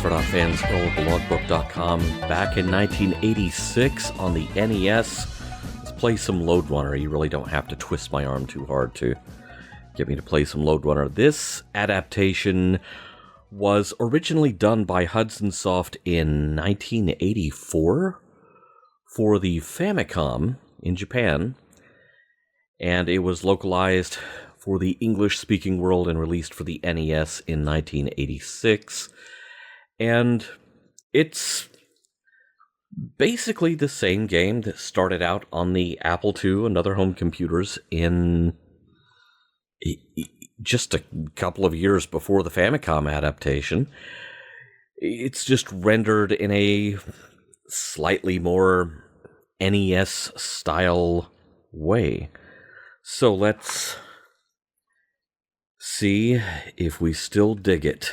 Phosphor Dot fans, earlblogbook.com. Back in 1986 on the NES. Let's play some Lode Runner. You really don't have to twist my arm too hard to get me to play some Lode Runner. This adaptation was originally done by Hudson Soft in 1984 for the Famicom in Japan, and it was localized for the English-speaking world and released for the NES in 1986. And it's basically the same game that started out on the Apple II and other home computers in just a couple of years before the Famicom adaptation. It's just rendered in a slightly more NES-style way. So let's see if we still dig it.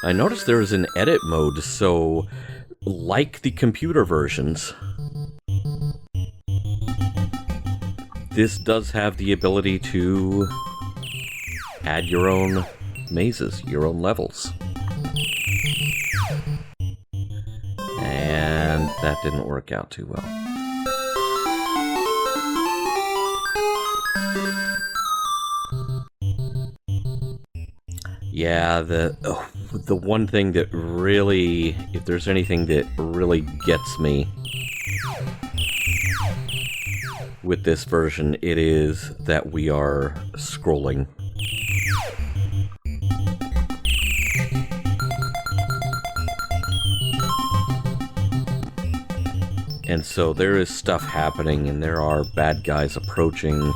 I noticed there is an edit mode, so like the computer versions, this does have the ability to add your own mazes, your own levels. And that didn't work out too well. Yeah, the one thing that really, if there's anything that really gets me with this version, it is that we are scrolling. And so there is stuff happening, and there are bad guys approaching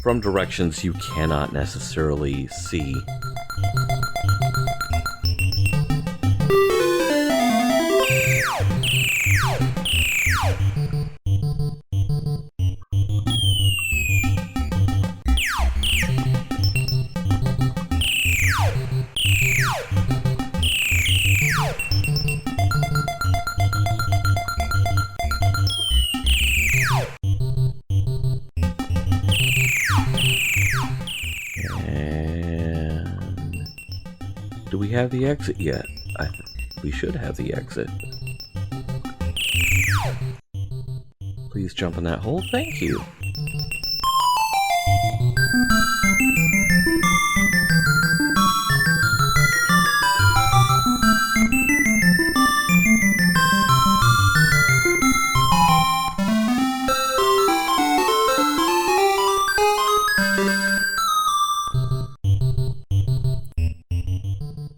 from directions you cannot necessarily see. Do we have the exit yet? We should have the exit. Please jump in that hole. Thank you.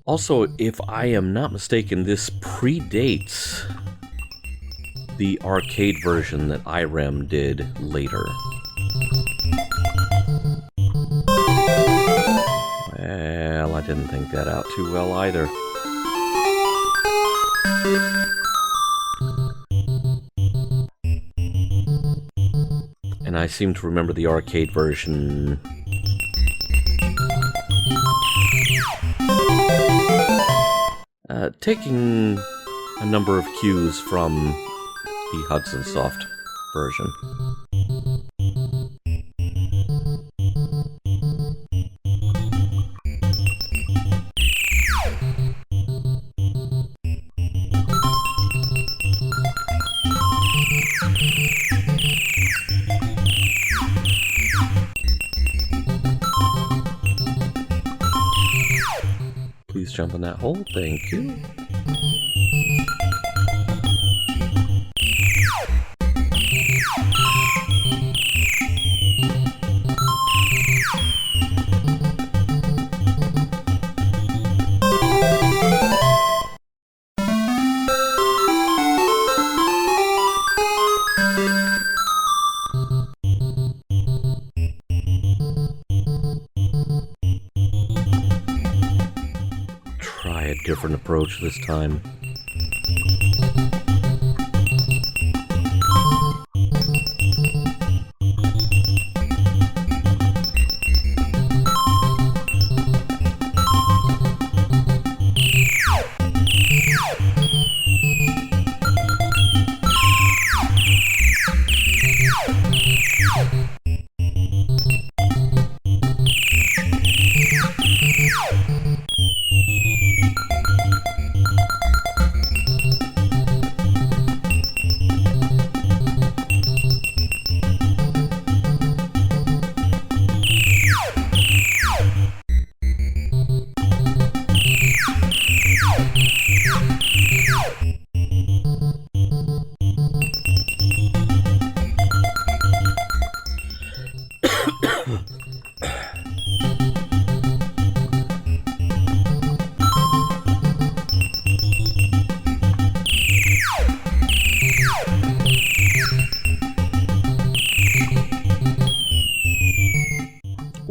Also, if I am not mistaken, this predates the arcade version that IREM did later. Well, I didn't think that out too well either. And I seem to remember the arcade version taking a number of cues from the Hudson Soft version. Please jump in that hole, thank you. Try a different approach this time.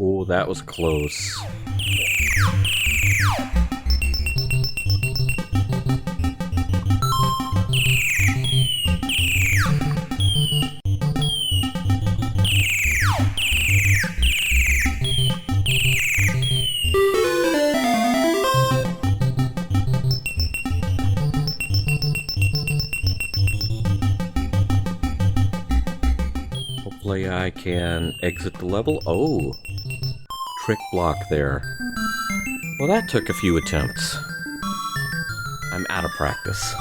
Oh, that was close. Hopefully I can exit the level. Oh, trick block there. Well, that took a few attempts. I'm out of practice.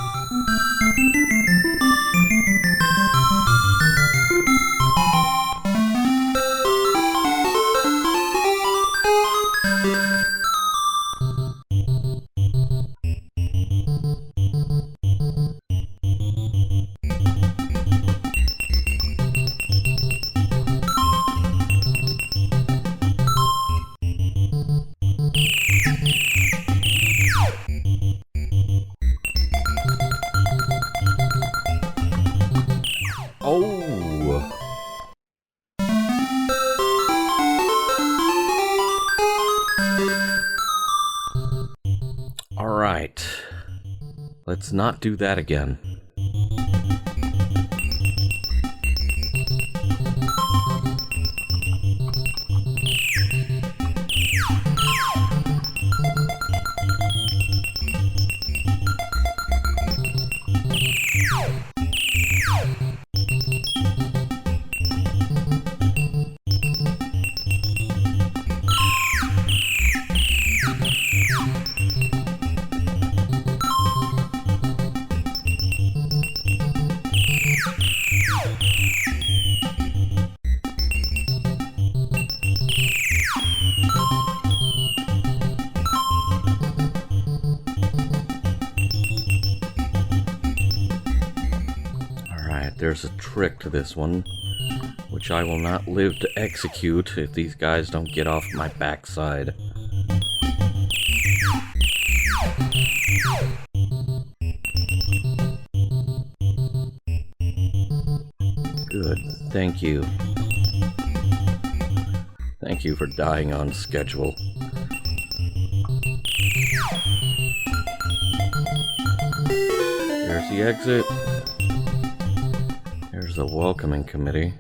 Oh! Alright. Let's not do that again. There's a trick to this one, which I will not live to execute if these guys don't get off my backside. Good, thank you. Thank you for dying on schedule. There's the exit. There's the welcoming committee.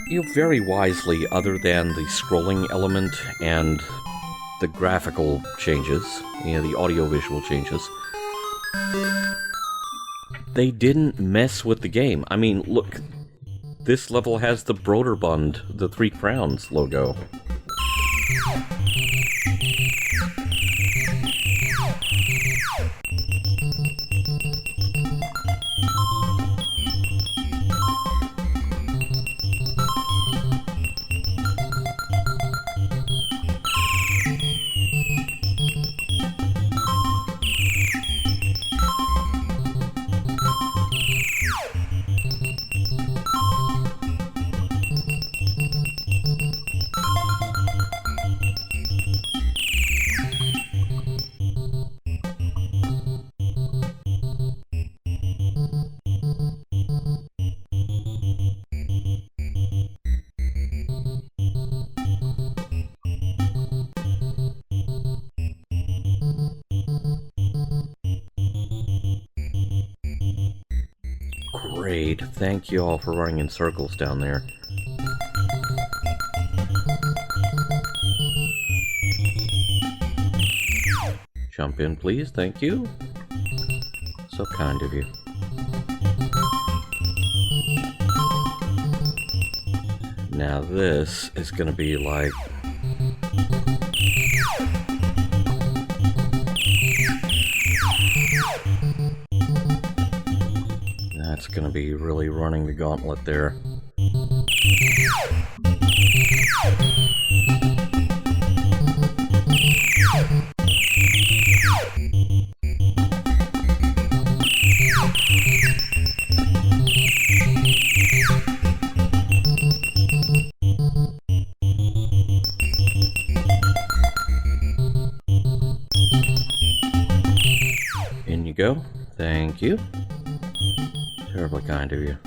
You very wisely, other than the scrolling element and the graphical changes, the audio-visual changes, they didn't mess with the game. I mean, look. This level has the Broderbund, the 3 crowns logo. Great, thank you all for running in circles down there. Jump in, please, thank you. So kind of you. Now this is gonna be like... That's going to be really running the gauntlet there. In you go. Thank you. Terribly kind of you.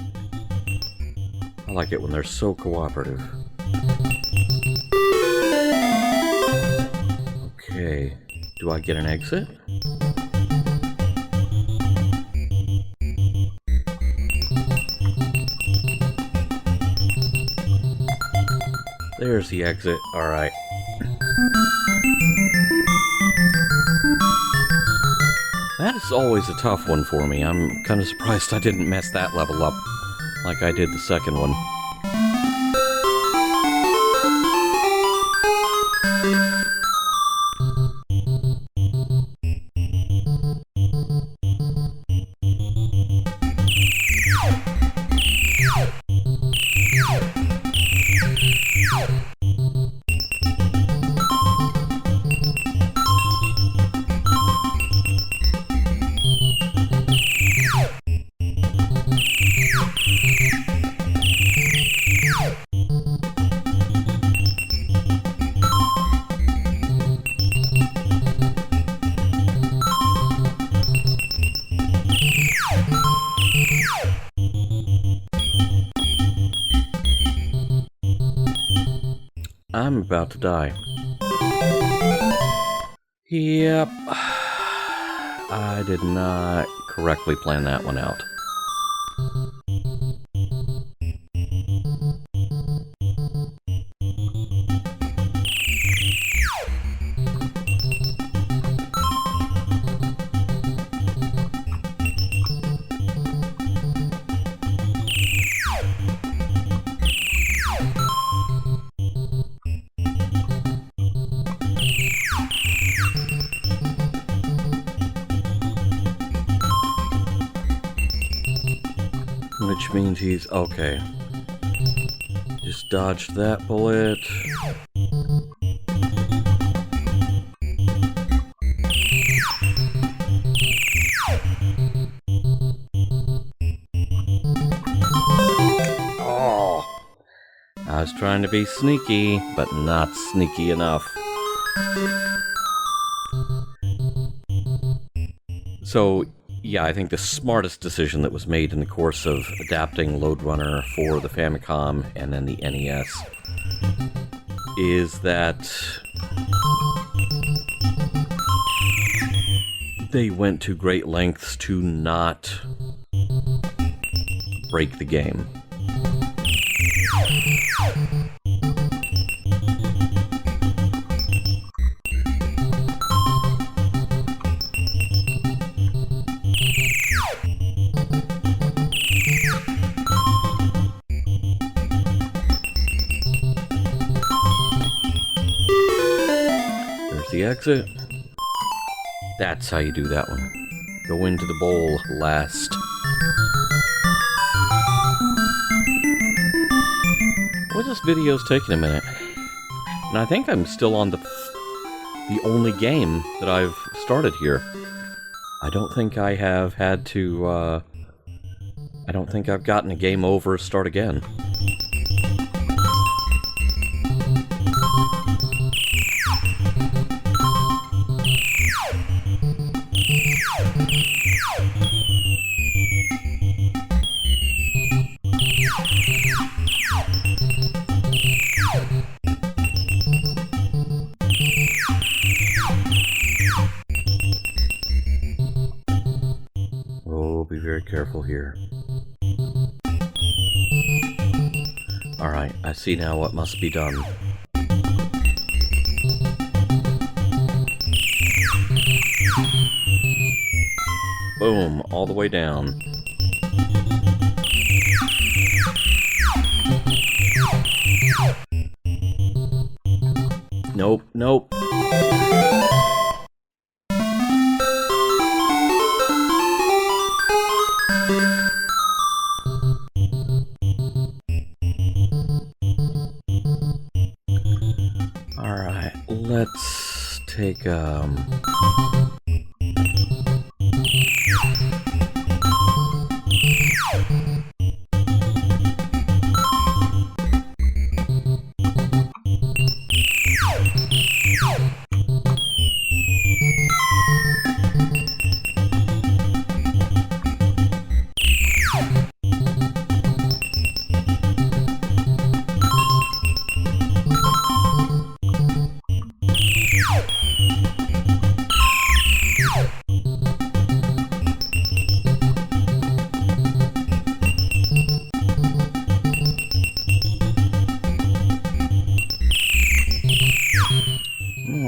I like it when they're so cooperative. Okay. Do I get an exit? There's the exit. Alright. That is always a tough one for me. I'm kind of surprised I didn't mess that level up like I did the second one. I'm about to die. Yep. I did not correctly plan that one out. Which means he's okay. Just dodged that bullet. Oh! I was trying to be sneaky, but not sneaky enough. So, yeah, I think the smartest decision that was made in the course of adapting Lode Runner for the Famicom and then the NES is that they went to great lengths to not break the game. The exit. That's how you do that one. Go into the bowl last. Well, this video's taking a minute. And I think I'm still on the only game that I've started here. I don't think I have had to, I don't think I've gotten a game over, start again. Be very careful here. Alright, I see now what must be done. Boom, all the way down. Nope, nope. take,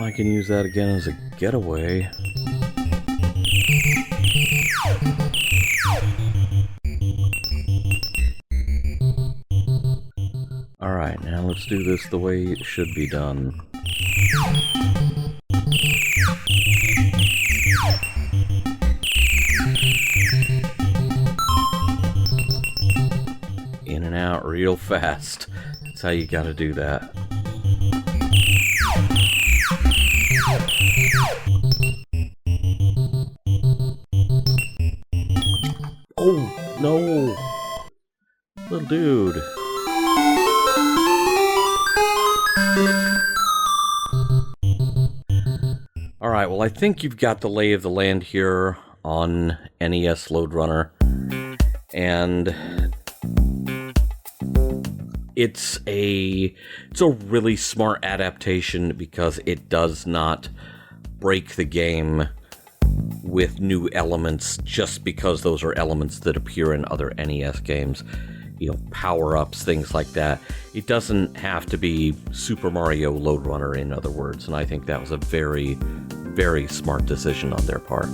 I can use that again as a getaway. Alright, now let's do this the way it should be done. In and out real fast. That's how you gotta do that. Oh, no! Little dude. Alright, well I think you've got the lay of the land here on NES Lode Runner. And it's a really smart adaptation because it does not break the game with new elements just because those are elements that appear in other NES games. You know, power-ups, things like that. It doesn't have to be Super Mario Lode Runner, in other words, and I think that was a very, very smart decision on their part.